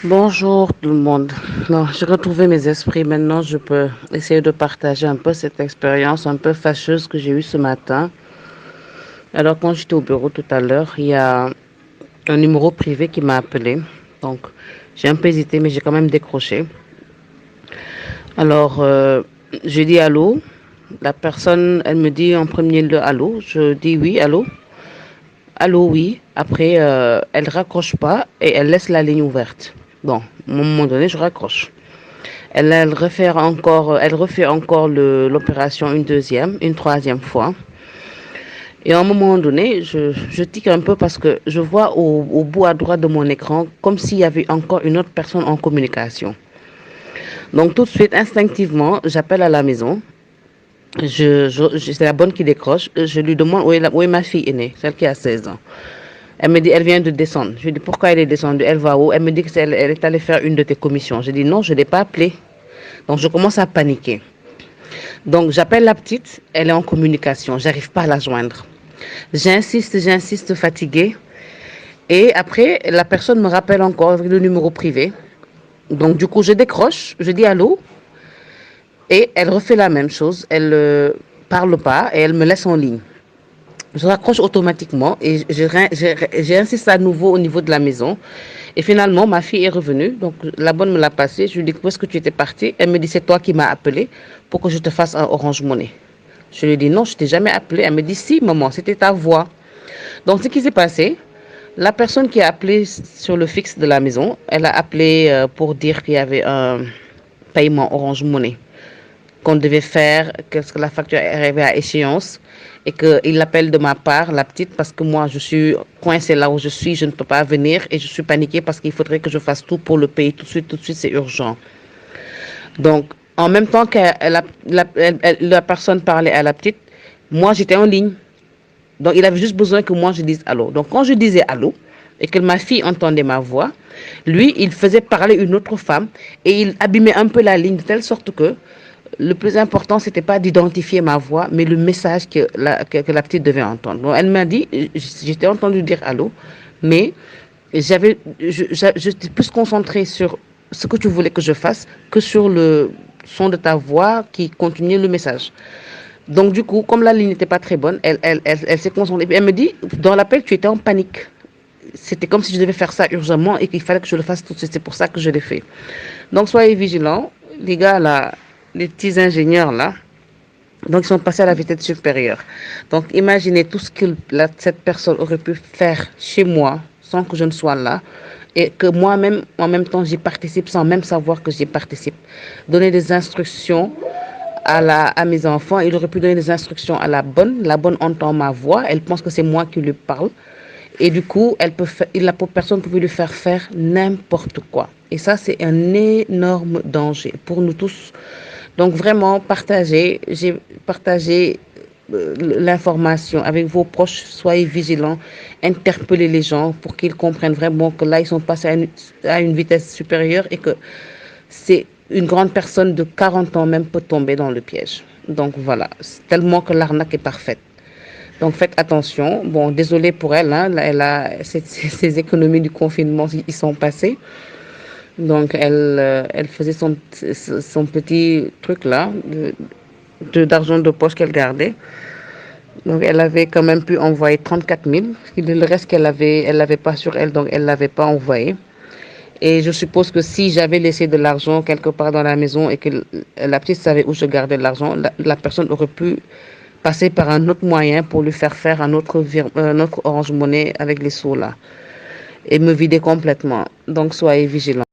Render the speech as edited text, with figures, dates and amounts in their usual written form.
Bonjour tout le monde. Non, j'ai retrouvé mes esprits. Maintenant, je peux essayer de partager un peu cette expérience un peu fâcheuse que j'ai eue ce matin. Alors, quand j'étais au bureau tout à l'heure, il y a un numéro privé qui m'a appelé. Donc, j'ai un peu hésité, mais j'ai quand même décroché. Alors, j'ai dit allô. La personne, elle me dit en premier lieu allô. Je dis oui, allô. Allô, oui. Après, elle raccroche pas et elle laisse la ligne ouverte. Bon, à un moment donné, je raccroche. Elle refait encore l'opération une troisième fois. Et à un moment donné, je tique un peu parce que je vois au bout à droite de mon écran comme s'il y avait encore une autre personne en communication. Donc tout de suite, instinctivement, j'appelle à la maison. C'est la bonne qui décroche. Je lui demande où est ma fille aînée, celle qui a 16 ans. Elle me dit, elle vient de descendre. Je lui dis, pourquoi elle est descendue? Elle va où? Elle me dit qu'elle elle est allée faire une de tes commissions. Je dis, non, je ne l'ai pas appelée. Donc je commence à paniquer. Donc j'appelle la petite, elle est en communication, j'arrive pas à la joindre. J'insiste, fatiguée. Et après, la personne me rappelle encore avec le numéro privé. Donc du coup, je décroche, je dis allô, et elle refait la même chose. Elle parle pas et elle me laisse en ligne. Je raccroche automatiquement et j'insiste à nouveau au niveau de la maison. Et finalement, ma fille est revenue. Donc, la bonne me l'a passée. Je lui dis, où est-ce que tu étais partie? Elle me dit, c'est toi qui m'as appelé pour que je te fasse un Orange Money. Je lui dis, non, je ne t'ai jamais appelé. Elle me dit, si, maman, c'était ta voix. Donc, ce qui s'est passé, la personne qui a appelé sur le fixe de la maison, elle a appelé pour dire qu'il y avait un paiement Orange Money qu'on devait faire, que la facture est arrivée à échéance et qu'il l'appelle de ma part, la petite, parce que moi, je suis coincée là où je suis, je ne peux pas venir et je suis paniquée parce qu'il faudrait que je fasse tout pour le payer tout de suite, c'est urgent. Donc, en même temps que la personne parlait à la petite, moi, j'étais en ligne. Donc, il avait juste besoin que moi, je dise allô. Donc, quand je disais allô et que ma fille entendait ma voix, lui, il faisait parler une autre femme et il abîmait un peu la ligne de telle sorte que le plus important, c'était pas d'identifier ma voix, mais le message que la petite devait entendre. Bon, elle m'a dit, j'étais entendu dire allô, mais j'étais plus concentrée sur ce que tu voulais que je fasse que sur le son de ta voix qui continuait le message. Donc, du coup, comme la ligne n'était pas très bonne, elle s'est concentrée. Elle me dit, dans l'appel, tu étais en panique. C'était comme si je devais faire ça urgemment et qu'il fallait que je le fasse tout de suite. C'est pour ça que je l'ai fait. Donc, soyez vigilants. Les gars, là, les petits ingénieurs, là, donc ils sont passés à la vitesse supérieure. Donc, imaginez tout ce que cette personne aurait pu faire chez moi sans que je ne sois là et que moi-même, en même temps, j'y participe sans même savoir que j'y participe. Donner des instructions à mes enfants. Il aurait pu donner des instructions à la bonne. La bonne entend ma voix. Elle pense que c'est moi qui lui parle. Et du coup, la personne pouvait lui faire n'importe quoi. Et ça, c'est un énorme danger pour nous tous. Donc vraiment, j'ai partagé l'information avec vos proches, soyez vigilants, interpellez les gens pour qu'ils comprennent vraiment que là, ils sont passés à une vitesse supérieure et que c'est une grande personne de 40 ans même peut tomber dans le piège. Donc voilà, c'est tellement que l'arnaque est parfaite. Donc faites attention. Bon, désolé pour elle, hein, elle a ses économies du confinement, ils sont passés. Donc elle faisait son petit truc là d'argent de poche qu'elle gardait. Donc elle avait quand même pu envoyer 34 000. Le reste elle l'avait pas sur elle, donc elle l'avait pas envoyé. Et je suppose que si j'avais laissé de l'argent quelque part dans la maison et que la petite savait où je gardais l'argent, la personne aurait pu passer par un autre moyen pour lui faire un autre Orange Money avec les sous là et me vider complètement. Donc soyez vigilants.